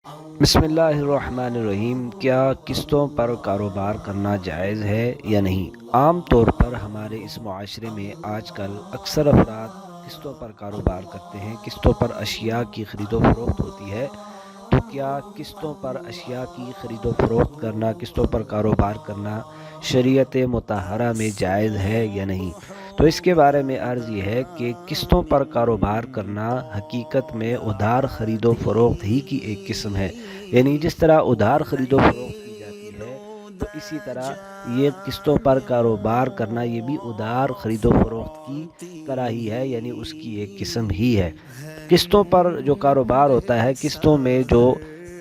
بسم اللہ الرحمن الرحیم۔ کیا قسطوں پر کاروبار کرنا جائز ہے یا نہیں؟ عام طور پر ہمارے اس معاشرے میں آج کل اکثر افراد قسطوں پر کاروبار کرتے ہیں، قسطوں پر اشیاء کی خرید و فروخت ہوتی ہے۔ تو کیا قسطوں پر اشیاء کی خرید و فروخت کرنا، قسطوں پر کاروبار کرنا شریعت مطہرہ میں جائز ہے یا نہیں؟ تو اس کے بارے میں عرض یہ ہے کہ قسطوں پر کاروبار کرنا حقیقت میں ادھار خرید و فروخت ہی کی ایک قسم ہے، یعنی جس طرح ادھار خرید و فروخت کی جاتی ہے تو اسی طرح یہ قسطوں پر کاروبار کرنا یہ بھی ادھار خرید و فروخت کی طرح ہی ہے، یعنی اس کی ایک قسم ہی ہے۔ قسطوں پر جو کاروبار ہوتا ہے، قسطوں میں جو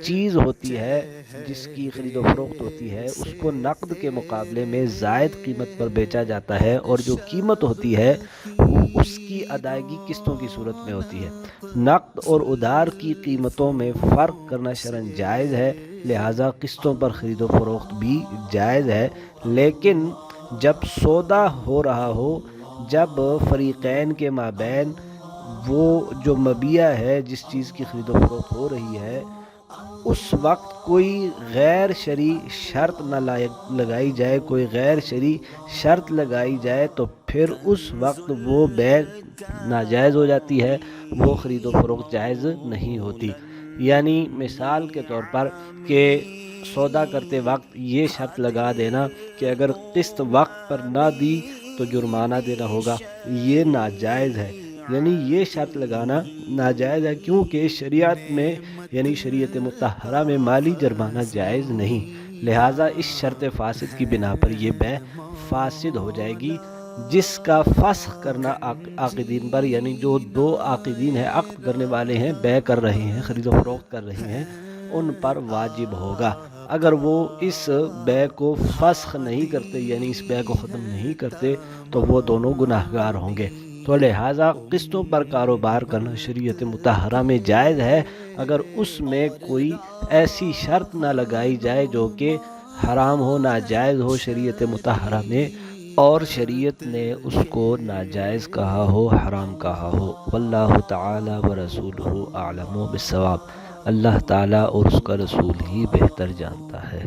چیز ہوتی ہے جس کی خرید و فروخت ہوتی ہے اس کو نقد کے مقابلے میں زائد قیمت پر بیچا جاتا ہے، اور جو قیمت ہوتی ہے اس کی ادائیگی قسطوں کی صورت میں ہوتی ہے۔ نقد اور ادھار کی قیمتوں میں فرق کرنا شرعاً جائز ہے، لہٰذا قسطوں پر خرید و فروخت بھی جائز ہے، لیکن جب سودا ہو رہا ہو، جب فریقین کے مابین وہ جو مبیع ہے، جس چیز کی خرید و فروخت ہو رہی ہے، اس وقت کوئی غیر شرعی شرط نہ لگائی جائے، کوئی غیر شرعی شرط لگائی جائے تو پھر اس وقت وہ بیع ناجائز ہو جاتی ہے، وہ خرید و فروخت جائز نہیں ہوتی۔ یعنی مثال کے طور پر کہ سودا کرتے وقت یہ شرط لگا دینا کہ اگر قسط وقت پر نہ دی تو جرمانہ دینا ہوگا، یہ ناجائز ہے۔ یعنی یہ شرط لگانا ناجائز ہے، کیونکہ شریعت میں یعنی شریعت مطہرہ میں مالی جرمانہ جائز نہیں، لہٰذا اس شرط فاسد کی بنا پر یہ بیع فاسد ہو جائے گی، جس کا فسخ کرنا عاقدین پر، یعنی جو دو عاقدین ہیں، عقد کرنے والے ہیں، بیع کر رہے ہیں، خرید و فروخت کر رہے ہیں، ان پر واجب ہوگا۔ اگر وہ اس بیع کو فسخ نہیں کرتے، یعنی اس بیع کو ختم نہیں کرتے، تو وہ دونوں گناہگار ہوں گے۔ تو لہٰذا قسطوں پر کاروبار کرنا شریعت مطہرہ میں جائز ہے، اگر اس میں کوئی ایسی شرط نہ لگائی جائے جو کہ حرام ہو، ناجائز ہو شریعت مطہرہ میں، اور شریعت نے اس کو ناجائز کہا ہو، حرام کہا ہو۔ واللہ تعالی ورسولہ اعلم بالصواب۔ اللہ تعالیٰ اور اس کا رسول ہی بہتر جانتا ہے۔